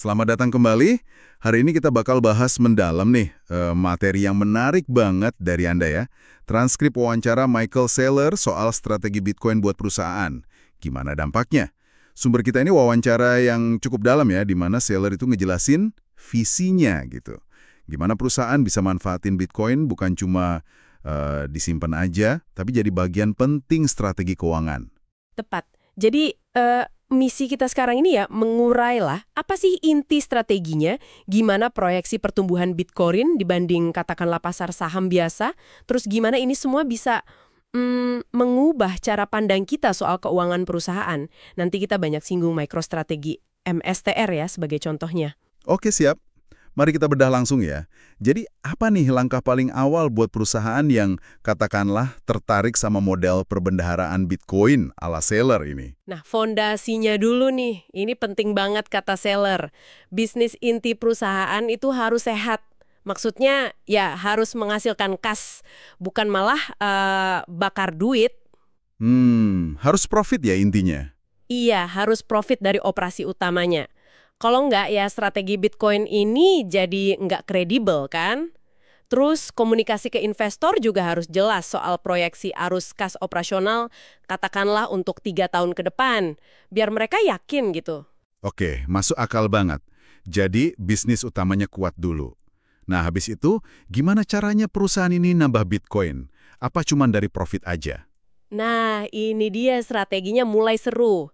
Selamat datang kembali. Hari ini kita bakal bahas mendalam nih, materi yang menarik banget dari Anda ya. Transkrip wawancara Michael Saylor soal strategi Bitcoin buat perusahaan. Gimana dampaknya? Sumber kita ini wawancara yang cukup dalam ya, di mana Saylor itu ngejelasin visinya gitu. Gimana perusahaan bisa manfaatin Bitcoin bukan cuma disimpan aja, tapi jadi bagian penting strategi keuangan. Tepat. Jadi, misi kita sekarang ini ya mengurailah apa sih inti strateginya, gimana proyeksi pertumbuhan Bitcoin dibanding katakanlah pasar saham biasa, terus gimana ini semua bisa mengubah cara pandang kita soal keuangan perusahaan. Nanti kita banyak singgung MicroStrategy MSTR ya sebagai contohnya. Oke, siap. Mari kita bedah langsung ya. Jadi apa nih langkah paling awal buat perusahaan yang katakanlah tertarik sama model perbendaharaan Bitcoin ala Saylor ini? Nah, fondasinya dulu nih. Ini penting banget kata Saylor. Bisnis inti perusahaan itu harus sehat. Maksudnya ya harus menghasilkan kas, bukan malah bakar duit. Harus profit ya intinya. Iya, harus profit dari operasi utamanya. Kalau nggak ya strategi Bitcoin ini jadi nggak kredibel kan? Terus komunikasi ke investor juga harus jelas soal proyeksi arus kas operasional, katakanlah untuk 3 tahun ke depan, biar mereka yakin gitu. Oke, masuk akal banget. Jadi bisnis utamanya kuat dulu. Nah habis itu gimana caranya perusahaan ini nambah Bitcoin? Apa cuman dari profit aja? Nah, ini dia strateginya mulai seru.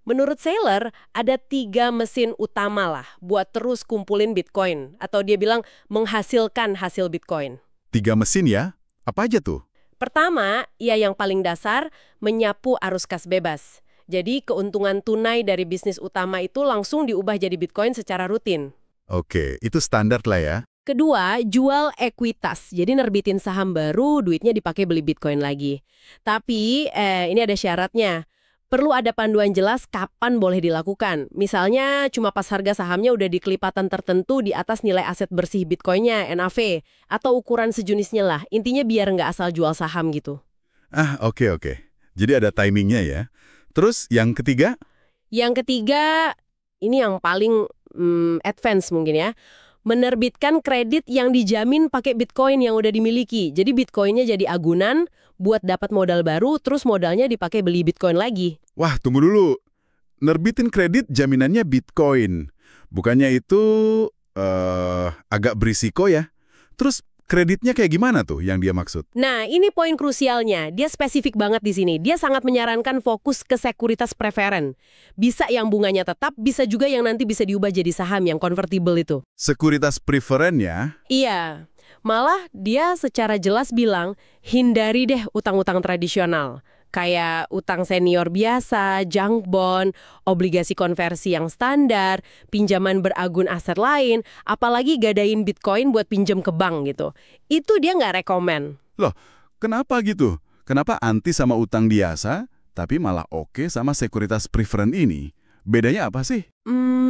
Menurut Saylor, ada 3 mesin utama lah buat terus kumpulin Bitcoin. Atau dia bilang menghasilkan hasil Bitcoin. 3 mesin ya? Apa aja tuh? Pertama, ya yang paling dasar, menyapu arus kas bebas. Jadi keuntungan tunai dari bisnis utama itu langsung diubah jadi Bitcoin secara rutin. Oke, itu standar lah ya. Kedua, jual ekuitas. Jadi nerbitin saham baru, duitnya dipakai beli Bitcoin lagi. Tapi, ini ada syaratnya. Perlu ada panduan jelas kapan boleh dilakukan. Misalnya cuma pas harga sahamnya udah di kelipatan tertentu di atas nilai aset bersih Bitcoinnya, NAV, atau ukuran sejenisnya lah. Intinya biar nggak asal jual saham gitu. Oke. Jadi ada timingnya ya. Terus yang ketiga? Yang ketiga, ini yang paling advance mungkin ya. Menerbitkan kredit yang dijamin pakai Bitcoin yang udah dimiliki. Jadi Bitcoinnya jadi agunan buat dapat modal baru, terus modalnya dipakai beli Bitcoin lagi. Wah, tunggu dulu. Nerbitin kredit jaminannya Bitcoin. Bukannya itu agak berisiko ya? Terus kreditnya kayak gimana tuh yang dia maksud? Nah, ini poin krusialnya. Dia spesifik banget di sini. Dia sangat menyarankan fokus ke sekuritas preferen. Bisa yang bunganya tetap, bisa juga yang nanti bisa diubah jadi saham yang convertible itu. Sekuritas preferen ya? Iya. Malah dia secara jelas bilang, hindari deh utang-utang tradisional. Kayak utang senior biasa, junk bond, obligasi konversi yang standar, pinjaman beragun aset lain, apalagi gadain Bitcoin buat pinjam ke bank gitu. Itu dia nggak rekomen. Loh, kenapa gitu? Kenapa anti sama utang biasa, tapi malah oke sama sekuritas preferen ini? Bedanya apa sih?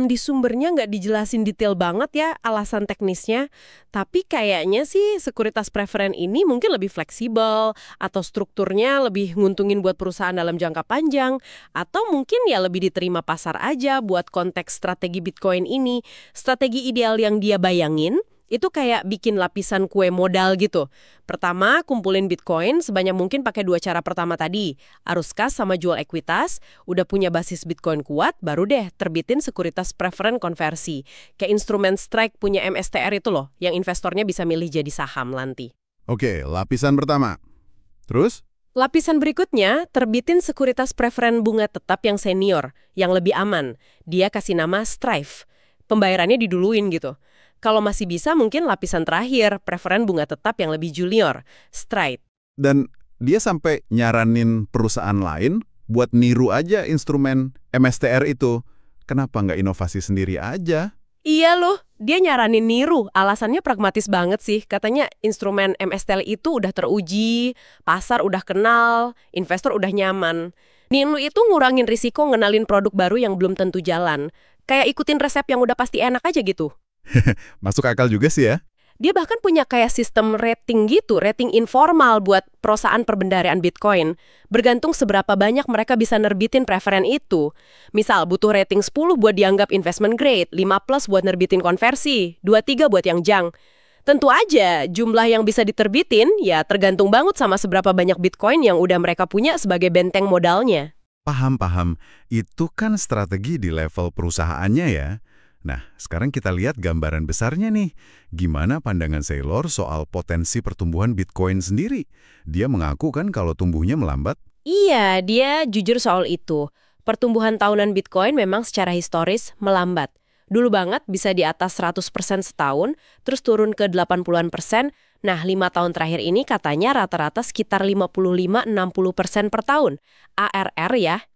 Di sumbernya nggak dijelasin detail banget ya alasan teknisnya. Tapi kayaknya sih sekuritas preferen ini mungkin lebih fleksibel, atau strukturnya lebih nguntungin buat perusahaan dalam jangka panjang, atau mungkin ya lebih diterima pasar aja buat konteks strategi Bitcoin ini. Strategi ideal yang dia bayangin, itu kayak bikin lapisan kue modal gitu. Pertama, kumpulin Bitcoin sebanyak mungkin pakai 2 cara pertama tadi. Arus kas sama jual ekuitas, udah punya basis Bitcoin kuat, baru deh terbitin sekuritas preferen konversi. Kayak instrumen strike punya MSTR itu loh, yang investornya bisa milih jadi saham nanti. Oke, lapisan pertama. Terus? Lapisan berikutnya, terbitin sekuritas preferen bunga tetap yang senior, yang lebih aman. Dia kasih nama Strive. Pembayarannya diduluin gitu. Kalau masih bisa mungkin lapisan terakhir, preferen bunga tetap yang lebih junior, Stride. Dan dia sampai nyaranin perusahaan lain buat niru aja instrumen MSTR itu. Kenapa nggak inovasi sendiri aja? Iya loh, dia nyaranin niru. Alasannya pragmatis banget sih. Katanya instrumen MSTR itu udah teruji, pasar udah kenal, investor udah nyaman. Niru itu ngurangin risiko ngenalin produk baru yang belum tentu jalan. Kayak ikutin resep yang udah pasti enak aja gitu. Masuk akal juga sih ya. Dia bahkan punya kayak sistem rating gitu, rating informal buat perusahaan perbendaharaan Bitcoin. Bergantung seberapa banyak mereka bisa nerbitin preferen itu. Misal butuh rating 10 buat dianggap investment grade, 5+ buat nerbitin konversi, 2-3 buat yang junk. Tentu aja jumlah yang bisa diterbitin ya tergantung banget sama seberapa banyak Bitcoin yang udah mereka punya sebagai benteng modalnya. Paham. Itu kan strategi di level perusahaannya ya. Nah, sekarang kita lihat gambaran besarnya nih. Gimana pandangan Saylor soal potensi pertumbuhan Bitcoin sendiri? Dia mengaku kan kalau tumbuhnya melambat. Iya, dia jujur soal itu. Pertumbuhan tahunan Bitcoin memang secara historis melambat. Dulu banget bisa di atas 100% setahun, terus turun ke 80-an%. Nah, 5 tahun terakhir ini katanya rata-rata sekitar 55-60% per tahun. ARR ya.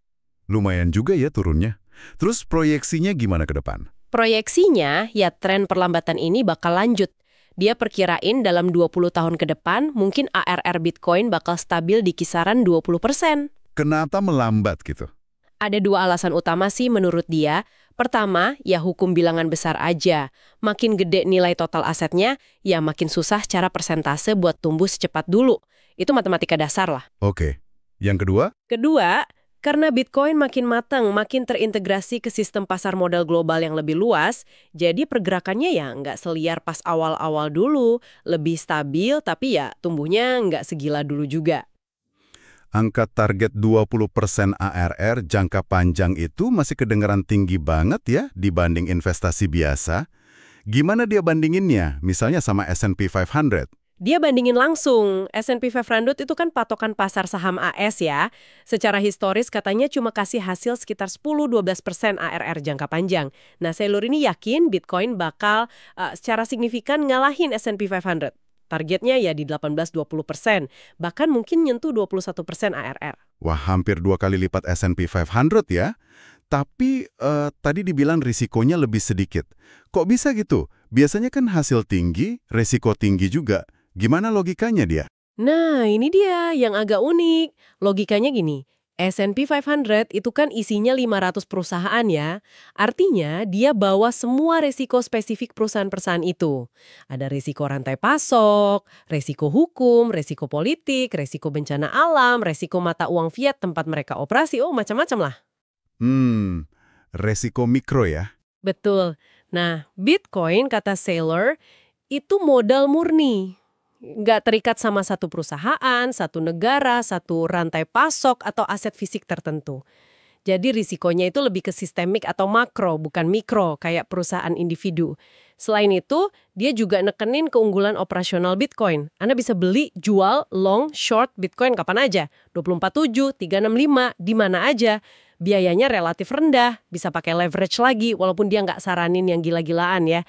Lumayan juga ya turunnya. Terus proyeksinya gimana ke depan? Proyeksinya, ya tren perlambatan ini bakal lanjut. Dia perkirain dalam 20 tahun ke depan, mungkin ARR Bitcoin bakal stabil di kisaran 20%. Kenapa melambat gitu? Ada 2 alasan utama sih menurut dia. Pertama, ya hukum bilangan besar aja. Makin gede nilai total asetnya, ya makin susah cara persentase buat tumbuh secepat dulu. Itu matematika dasar lah. Oke. Yang kedua? Kedua, karena Bitcoin makin matang, makin terintegrasi ke sistem pasar modal global yang lebih luas, jadi pergerakannya ya nggak seliar pas awal-awal dulu, lebih stabil tapi ya tumbuhnya nggak segila dulu juga. Angka target 20% ARR jangka panjang itu masih kedengaran tinggi banget ya dibanding investasi biasa. Gimana dia bandinginnya? Misalnya sama S&P 500? Dia bandingin langsung, S&P 500 itu kan patokan pasar saham AS ya. Secara historis katanya cuma kasih hasil sekitar 10-12% ARR jangka panjang. Nah, Saylor ini yakin Bitcoin bakal secara signifikan ngalahin S&P 500. Targetnya ya di 18-20%, bahkan mungkin nyentuh 21% ARR. Wah, hampir 2 kali lipat S&P 500 ya. Tapi tadi dibilang risikonya lebih sedikit. Kok bisa gitu? Biasanya kan hasil tinggi, risiko tinggi juga. Gimana logikanya dia? Nah, ini dia yang agak unik. Logikanya gini, S&P 500 itu kan isinya 500 perusahaan ya. Artinya dia bawa semua resiko spesifik perusahaan-perusahaan itu. Ada resiko rantai pasok, resiko hukum, resiko politik, resiko bencana alam, resiko mata uang fiat tempat mereka operasi, macam-macam lah. Resiko mikro ya? Betul. Nah, Bitcoin, kata Saylor, itu modal murni. Nggak terikat sama satu perusahaan, satu negara, satu rantai pasok, atau aset fisik tertentu. Jadi risikonya itu lebih ke sistemik atau makro, bukan mikro, kayak perusahaan individu. Selain itu, dia juga nekenin keunggulan operasional Bitcoin. Anda bisa beli, jual, long, short Bitcoin kapan aja. 24/7, 365, di mana aja. Biayanya relatif rendah, bisa pakai leverage lagi, walaupun dia nggak saranin yang gila-gilaan ya.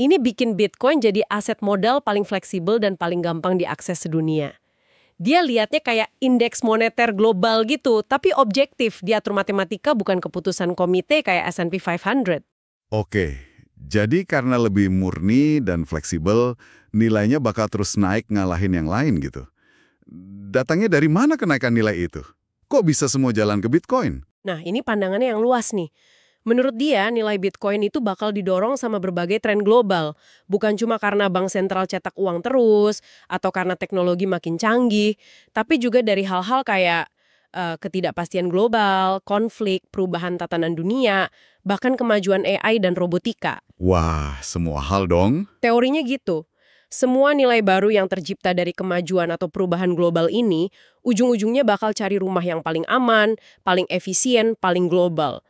Ini bikin Bitcoin jadi aset modal paling fleksibel dan paling gampang diakses sedunia. Dia lihatnya kayak indeks moneter global gitu, tapi objektif, diatur matematika bukan keputusan komite kayak S&P 500. Oke, jadi karena lebih murni dan fleksibel, nilainya bakal terus naik ngalahin yang lain gitu. Datangnya dari mana kenaikan nilai itu? Kok bisa semua jalan ke Bitcoin? Nah, ini pandangannya yang luas nih. Menurut dia, nilai Bitcoin itu bakal didorong sama berbagai tren global. Bukan cuma karena bank sentral cetak uang terus, atau karena teknologi makin canggih, tapi juga dari hal-hal kayak ketidakpastian global, konflik, perubahan tatanan dunia, bahkan kemajuan AI dan robotika. Wah, semua hal dong. Teorinya gitu. Semua nilai baru yang tercipta dari kemajuan atau perubahan global ini, ujung-ujungnya bakal cari rumah yang paling aman, paling efisien, paling global.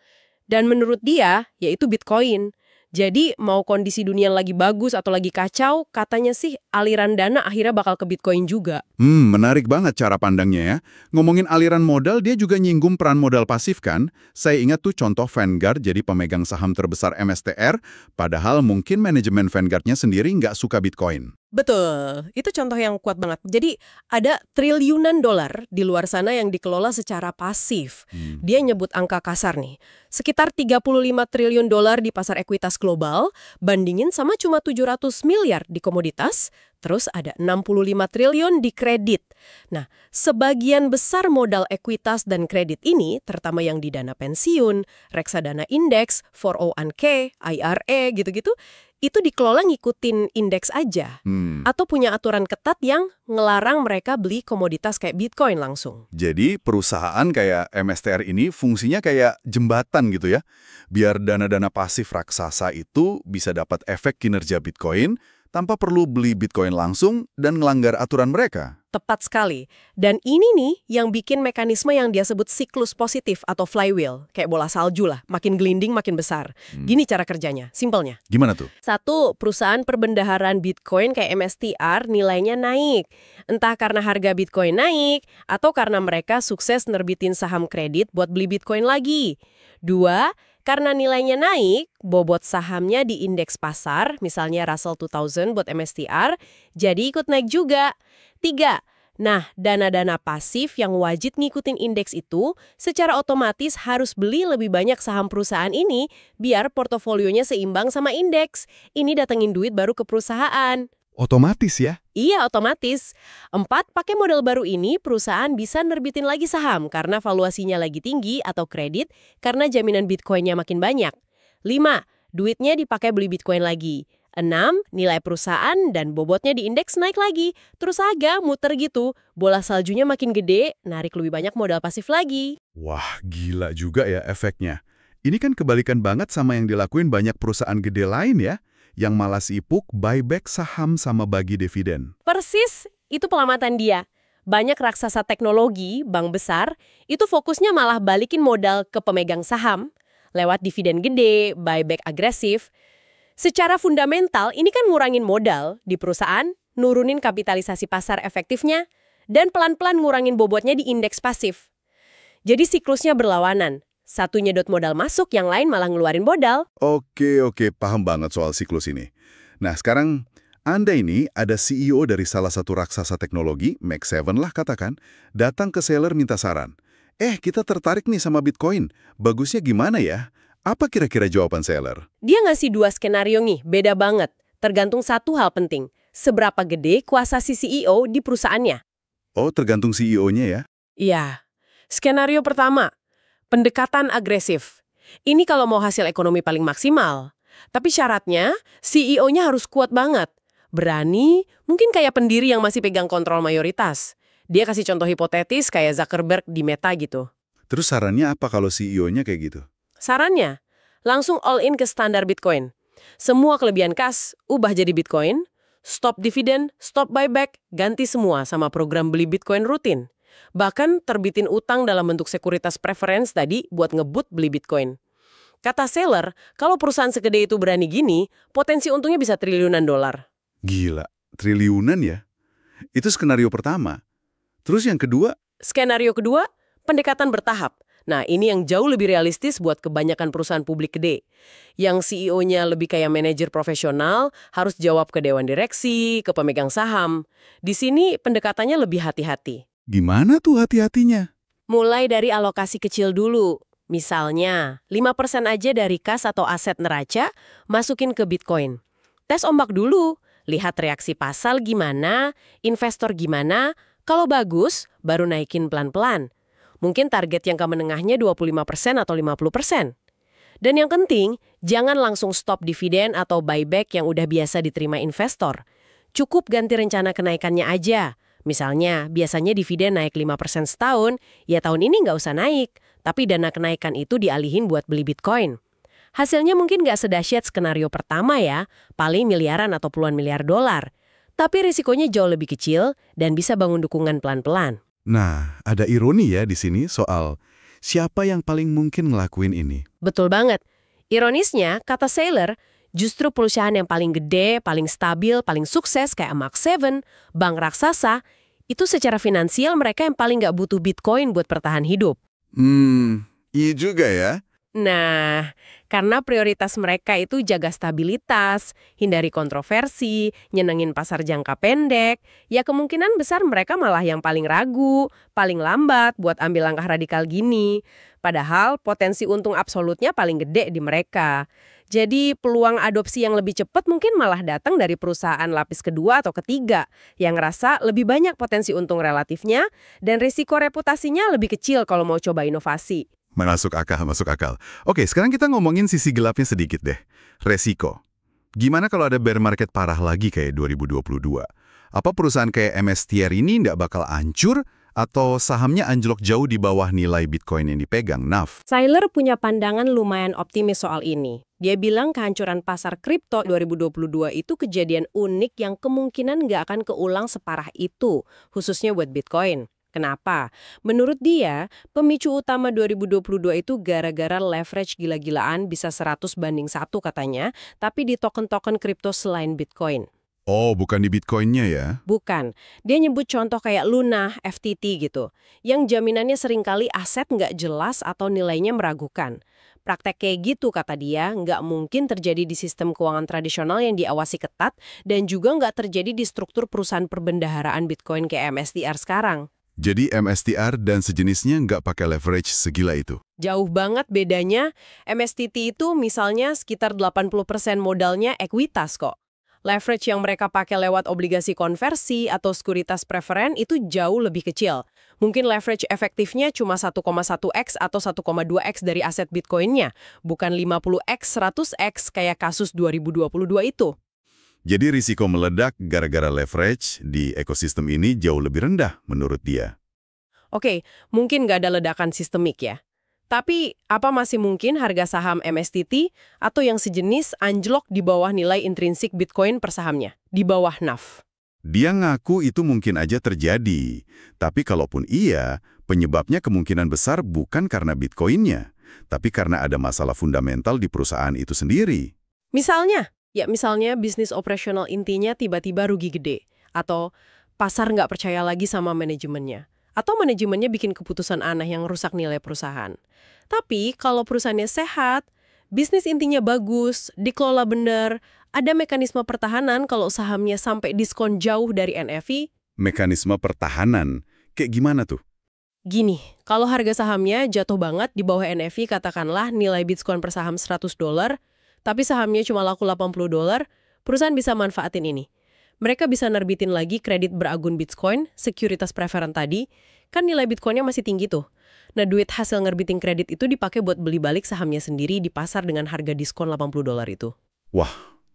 Dan menurut dia, yaitu Bitcoin. Jadi, mau kondisi dunia lagi bagus atau lagi kacau, katanya sih aliran dana akhirnya bakal ke Bitcoin juga. Menarik banget cara pandangnya ya. Ngomongin aliran modal, dia juga nyinggung peran modal pasif kan? Saya ingat tuh contoh Vanguard jadi pemegang saham terbesar MSTR, padahal mungkin manajemen Vanguardnya sendiri nggak suka Bitcoin. Betul, itu contoh yang kuat banget. Jadi ada triliunan dolar di luar sana yang dikelola secara pasif. Dia nyebut angka kasar nih, sekitar 35 triliun dolar di pasar ekuitas global, bandingin sama cuma 700 miliar di komoditas, terus ada 65 triliun di kredit. Nah, sebagian besar modal ekuitas dan kredit ini, terutama yang di dana pensiun, reksadana indeks, 401k, IRA, gitu-gitu, itu dikelola ngikutin indeks aja. Atau punya aturan ketat yang ngelarang mereka beli komoditas kayak Bitcoin langsung. Jadi perusahaan kayak MSTR ini fungsinya kayak jembatan gitu ya. Biar dana-dana pasif raksasa itu bisa dapat efek kinerja Bitcoin tanpa perlu beli Bitcoin langsung dan ngelanggar aturan mereka. Tepat sekali. Dan ini nih yang bikin mekanisme yang dia sebut siklus positif atau flywheel. Kayak bola salju lah, makin gelinding makin besar. Gini cara kerjanya, simpelnya. Gimana tuh? Satu, perusahaan perbendaharaan Bitcoin kayak MSTR nilainya naik. Entah karena harga Bitcoin naik, atau karena mereka sukses nerbitin saham kredit buat beli Bitcoin lagi. Dua, karena nilainya naik, bobot sahamnya di indeks pasar, misalnya Russell 2000 buat MSTR, jadi ikut naik juga. Tiga, nah dana-dana pasif yang wajib ngikutin indeks itu secara otomatis harus beli lebih banyak saham perusahaan ini biar portofolionya seimbang sama indeks. Ini datengin duit baru ke perusahaan. Otomatis ya? Iya, otomatis. 4, pakai model baru ini, perusahaan bisa nerbitin lagi saham karena valuasinya lagi tinggi atau kredit karena jaminan Bitcoin-nya makin banyak. 5, duitnya dipakai beli Bitcoin lagi. 6, nilai perusahaan dan bobotnya di indeks naik lagi. Terus agak muter gitu, bola saljunya makin gede, narik lebih banyak modal pasif lagi. Wah, gila juga ya efeknya. Ini kan kebalikan banget sama yang dilakuin banyak perusahaan gede lain ya, yang malah sibuk buyback saham sama bagi dividen. Persis, itu pelamatan dia. Banyak raksasa teknologi, bank besar, itu fokusnya malah balikin modal ke pemegang saham, lewat dividen gede, buyback agresif. Secara fundamental, ini kan ngurangin modal di perusahaan, nurunin kapitalisasi pasar efektifnya, dan pelan-pelan ngurangin bobotnya di indeks pasif. Jadi siklusnya berlawanan. Satu nyedot modal masuk, yang lain malah ngeluarin modal. Oke, paham banget soal siklus ini. Nah, sekarang Anda ini ada CEO dari salah satu raksasa teknologi, Mach7 lah katakan, datang ke seller minta saran. Kita tertarik nih sama Bitcoin, bagusnya gimana ya? Apa kira-kira jawaban seller? Dia ngasih 2 skenario nih, beda banget. Tergantung satu hal penting, seberapa gede kuasa si CEO di perusahaannya. Oh, tergantung CEO-nya ya? Iya. Skenario pertama, pendekatan agresif. Ini kalau mau hasil ekonomi paling maksimal. Tapi syaratnya, CEO-nya harus kuat banget. Berani, mungkin kayak pendiri yang masih pegang kontrol mayoritas. Dia kasih contoh hipotetis kayak Zuckerberg di Meta gitu. Terus sarannya apa kalau CEO-nya kayak gitu? Sarannya, langsung all in ke standar Bitcoin. Semua kelebihan kas, ubah jadi Bitcoin. Stop dividen, stop buyback, ganti semua sama program beli Bitcoin rutin. Bahkan terbitin utang dalam bentuk sekuritas preference tadi buat ngebut beli Bitcoin. Kata seller, kalau perusahaan segede itu berani gini, potensi untungnya bisa triliunan dolar. Gila, triliunan ya? Itu skenario pertama. Terus yang kedua? Skenario kedua, pendekatan bertahap. Nah, ini yang jauh lebih realistis buat kebanyakan perusahaan publik gede. Yang CEO-nya lebih kayak manajer profesional, harus jawab ke dewan direksi, ke pemegang saham. Di sini pendekatannya lebih hati-hati. Gimana tuh hati-hatinya? Mulai dari alokasi kecil dulu. Misalnya, 5% aja dari kas atau aset neraca, masukin ke Bitcoin. Tes ombak dulu, lihat reaksi pasar gimana, investor gimana, kalau bagus, baru naikin pelan-pelan. Mungkin target jangka menengahnya 25% atau 50%. Dan yang penting, jangan langsung stop dividen atau buyback yang udah biasa diterima investor. Cukup ganti rencana kenaikannya aja. Misalnya, biasanya dividen naik 5% setahun, ya tahun ini nggak usah naik, tapi dana kenaikan itu dialihin buat beli Bitcoin. Hasilnya mungkin nggak sedahsyat skenario pertama ya, paling miliaran atau puluhan miliar dolar. Tapi risikonya jauh lebih kecil dan bisa bangun dukungan pelan-pelan. Nah, ada ironi ya di sini soal siapa yang paling mungkin ngelakuin ini. Betul banget. Ironisnya, kata Saylor, justru perusahaan yang paling gede, paling stabil, paling sukses kayak Mach7, bank raksasa, itu secara finansial mereka yang paling nggak butuh Bitcoin buat bertahan hidup. Iya juga ya. Nah, karena prioritas mereka itu jaga stabilitas, hindari kontroversi, nyenengin pasar jangka pendek, ya kemungkinan besar mereka malah yang paling ragu, paling lambat buat ambil langkah radikal gini. Padahal potensi untung absolutnya paling gede di mereka. Jadi peluang adopsi yang lebih cepat mungkin malah datang dari perusahaan lapis kedua atau ketiga, yang ngerasa lebih banyak potensi untung relatifnya, dan risiko reputasinya lebih kecil kalau mau coba inovasi. Masuk akal. Oke, sekarang kita ngomongin sisi gelapnya sedikit deh. Resiko. Gimana kalau ada bear market parah lagi kayak 2022? Apa perusahaan kayak MSTR ini nggak bakal hancur atau sahamnya anjlok jauh di bawah nilai Bitcoin yang dipegang, NAV? Sailor punya pandangan lumayan optimis soal ini. Dia bilang kehancuran pasar kripto 2022 itu kejadian unik yang kemungkinan nggak akan keulang separah itu, khususnya buat Bitcoin. Kenapa? Menurut dia, pemicu utama 2022 itu gara-gara leverage gila-gilaan bisa 100:1 katanya, tapi di token-token kripto selain Bitcoin. Oh, bukan di Bitcoinnya ya? Bukan. Dia nyebut contoh kayak Luna, FTT gitu, yang jaminannya seringkali aset nggak jelas atau nilainya meragukan. Praktek kayak gitu, kata dia, nggak mungkin terjadi di sistem keuangan tradisional yang diawasi ketat dan juga nggak terjadi di struktur perusahaan perbendaharaan Bitcoin kayak MSTR sekarang. Jadi MSTR dan sejenisnya nggak pakai leverage segila itu? Jauh banget bedanya, MSTT itu misalnya sekitar 80% modalnya ekuitas kok. Leverage yang mereka pakai lewat obligasi konversi atau sekuritas preferen itu jauh lebih kecil. Mungkin leverage efektifnya cuma 1,1x atau 1,2x dari aset Bitcoin-nya, bukan 50x, 100x kayak kasus 2022 itu. Jadi risiko meledak gara-gara leverage di ekosistem ini jauh lebih rendah menurut dia. Oke, mungkin nggak ada ledakan sistemik ya. Tapi, apa masih mungkin harga saham MSTT atau yang sejenis anjlok di bawah nilai intrinsik Bitcoin per sahamnya, di bawah NAV? Dia ngaku itu mungkin aja terjadi. Tapi kalaupun iya, penyebabnya kemungkinan besar bukan karena Bitcoin-nya, tapi karena ada masalah fundamental di perusahaan itu sendiri. Misalnya? Ya, misalnya bisnis operasional intinya tiba-tiba rugi gede. Atau pasar nggak percaya lagi sama manajemennya. Atau manajemennya bikin keputusan aneh yang rusak nilai perusahaan. Tapi kalau perusahaannya sehat, bisnis intinya bagus, dikelola benar, ada mekanisme pertahanan kalau sahamnya sampai diskon jauh dari NAV. Mekanisme pertahanan, kayak gimana tuh? Gini, kalau harga sahamnya jatuh banget di bawah NAV, katakanlah nilai Bitcoin per saham $100, tapi sahamnya cuma laku $80, perusahaan bisa manfaatin ini. Mereka bisa nerbitin lagi kredit beragun Bitcoin, sekuritas preferen tadi, kan nilai Bitcoinnya masih tinggi tuh. Nah, duit hasil ngerbitin kredit itu dipakai buat beli balik sahamnya sendiri di pasar dengan harga diskon $80 itu. Wah,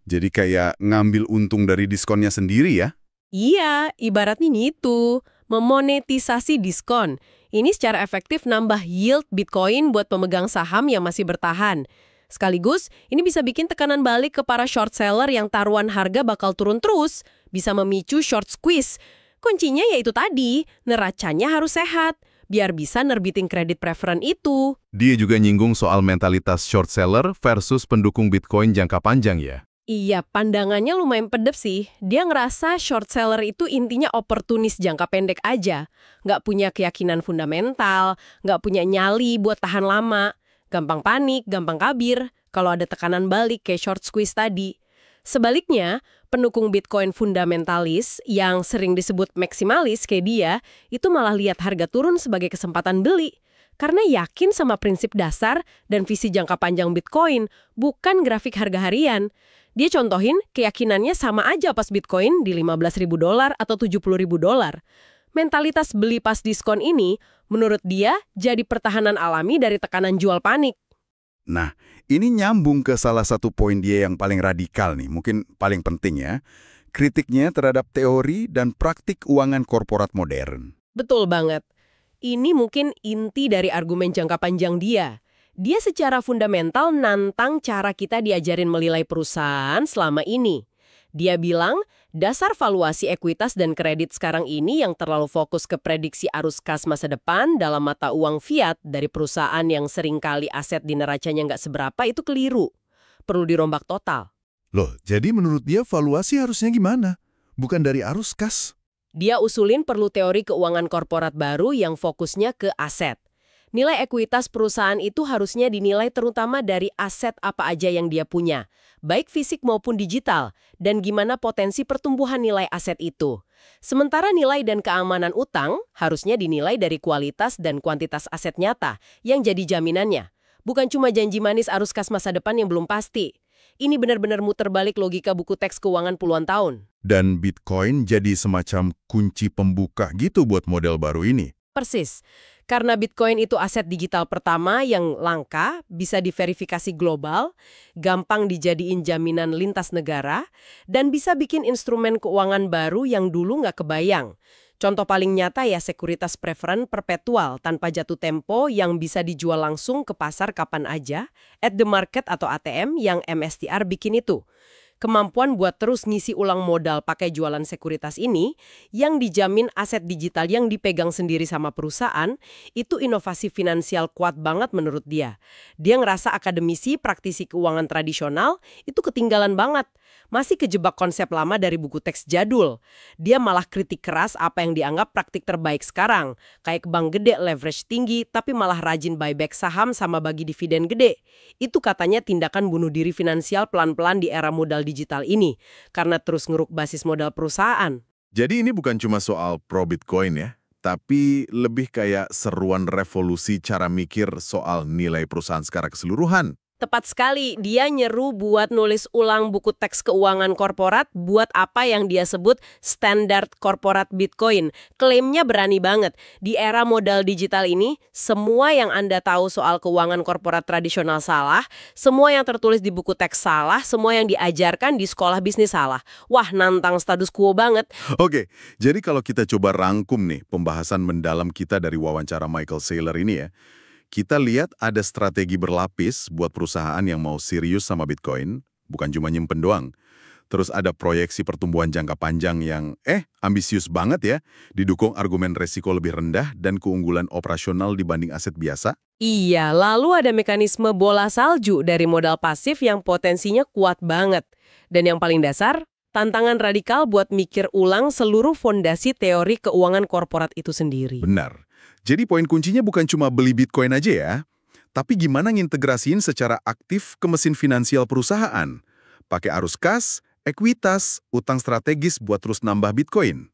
jadi kayak ngambil untung dari diskonnya sendiri ya? Iya, ibaratnya itu, memonetisasi diskon. Ini secara efektif nambah yield Bitcoin buat pemegang saham yang masih bertahan. Sekaligus, ini bisa bikin tekanan balik ke para short seller yang taruhan harga bakal turun terus, bisa memicu short squeeze. Kuncinya yaitu tadi, neracanya harus sehat, biar bisa nerbitin kredit preferen itu. Dia juga nyinggung soal mentalitas short seller versus pendukung Bitcoin jangka panjang ya. Iya, pandangannya lumayan pedep sih. Dia ngerasa short seller itu intinya oportunis jangka pendek aja. Nggak punya keyakinan fundamental, nggak punya nyali buat tahan lama. Gampang panik, gampang kabir, kalau ada tekanan balik kayak short squeeze tadi. Sebaliknya, pendukung Bitcoin fundamentalis yang sering disebut maksimalis kayak dia, itu malah lihat harga turun sebagai kesempatan beli. Karena yakin sama prinsip dasar dan visi jangka panjang Bitcoin, bukan grafik harga harian. Dia contohin keyakinannya sama aja pas Bitcoin di $15.000 atau $70.000. Mentalitas beli pas diskon ini, menurut dia, jadi pertahanan alami dari tekanan jual panik. Nah, ini nyambung ke salah satu poin dia yang paling radikal nih, mungkin paling penting ya. Kritiknya terhadap teori dan praktik keuangan korporat modern. Betul banget. Ini mungkin inti dari argumen jangka panjang dia. Dia secara fundamental nantang cara kita diajarin menilai perusahaan selama ini. Dia bilang, dasar valuasi ekuitas dan kredit sekarang ini yang terlalu fokus ke prediksi arus kas masa depan dalam mata uang fiat dari perusahaan yang seringkali aset di neracanya nggak seberapa itu keliru. Perlu dirombak total. Loh, jadi menurut dia valuasi harusnya gimana? Bukan dari arus kas. Dia usulin perlu teori keuangan korporat baru yang fokusnya ke aset. Nilai ekuitas perusahaan itu harusnya dinilai terutama dari aset apa aja yang dia punya, baik fisik maupun digital, dan gimana potensi pertumbuhan nilai aset itu. Sementara nilai dan keamanan utang harusnya dinilai dari kualitas dan kuantitas aset nyata yang jadi jaminannya. Bukan cuma janji manis arus kas masa depan yang belum pasti. Ini benar-benar muter balik logika buku teks keuangan puluhan tahun. Dan Bitcoin jadi semacam kunci pembuka gitu buat model baru ini. Persis. Karena Bitcoin itu aset digital pertama yang langka, bisa diverifikasi global, gampang dijadiin jaminan lintas negara, dan bisa bikin instrumen keuangan baru yang dulu nggak kebayang. Contoh paling nyata ya sekuritas preferen perpetual tanpa jatuh tempo yang bisa dijual langsung ke pasar kapan aja, at the market atau ATM yang MSTR bikin itu. Kemampuan buat terus ngisi ulang modal pakai jualan sekuritas ini, yang dijamin aset digital yang dipegang sendiri sama perusahaan, itu inovasi finansial kuat banget menurut dia. Dia ngerasa akademisi, praktisi keuangan tradisional, itu ketinggalan banget. Masih kejebak konsep lama dari buku teks jadul. Dia malah kritik keras apa yang dianggap praktik terbaik sekarang. Kayak bank gede, leverage tinggi, tapi malah rajin buyback saham sama bagi dividen gede. Itu katanya tindakan bunuh diri finansial pelan-pelan di era modal digital ini, karena terus ngeruk basis modal perusahaan. Jadi ini bukan cuma soal pro Bitcoin ya, tapi lebih kayak seruan revolusi cara mikir soal nilai perusahaan secara keseluruhan. Tepat sekali, dia nyeru buat nulis ulang buku teks keuangan korporat buat apa yang dia sebut standar korporat Bitcoin. Klaimnya berani banget. Di era modal digital ini, semua yang Anda tahu soal keuangan korporat tradisional salah, semua yang tertulis di buku teks salah, semua yang diajarkan di sekolah bisnis salah. Wah, nantang status quo banget. Oke, jadi kalau kita coba rangkum nih pembahasan mendalam kita dari wawancara Michael Saylor ini ya, kita lihat ada strategi berlapis buat perusahaan yang mau serius sama Bitcoin, bukan cuma nyimpen doang. Terus ada proyeksi pertumbuhan jangka panjang yang ambisius banget ya, didukung argumen resiko lebih rendah dan keunggulan operasional dibanding aset biasa. Iya, lalu ada mekanisme bola salju dari modal pasif yang potensinya kuat banget. Dan yang paling dasar, tantangan radikal buat mikir ulang seluruh fondasi teori keuangan korporat itu sendiri. Benar. Jadi poin kuncinya bukan cuma beli Bitcoin aja ya, tapi gimana ngintegrasiin secara aktif ke mesin finansial perusahaan. Pakai arus kas, ekuitas, utang strategis buat terus nambah Bitcoin.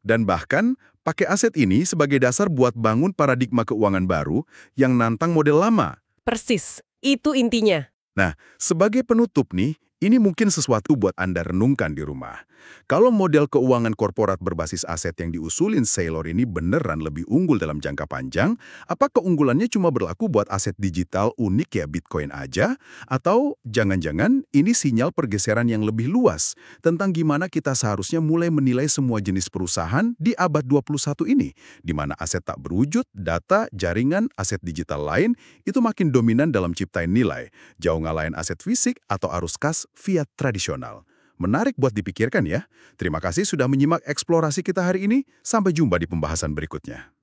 Dan bahkan pakai aset ini sebagai dasar buat bangun paradigma keuangan baru yang nantang model lama. Persis, itu intinya. Nah, sebagai penutup nih, ini mungkin sesuatu buat Anda renungkan di rumah. Kalau model keuangan korporat berbasis aset yang diusulin Saylor ini beneran lebih unggul dalam jangka panjang, apa keunggulannya cuma berlaku buat aset digital unik ya Bitcoin aja? Atau jangan-jangan ini sinyal pergeseran yang lebih luas tentang gimana kita seharusnya mulai menilai semua jenis perusahaan di abad 21 ini, di mana aset tak berwujud, data, jaringan, aset digital lain itu makin dominan dalam ciptain nilai, jauh ngalahin aset fisik atau arus kas fiat tradisional. Menarik buat dipikirkan ya. Terima kasih sudah menyimak eksplorasi kita hari ini. Sampai jumpa di pembahasan berikutnya.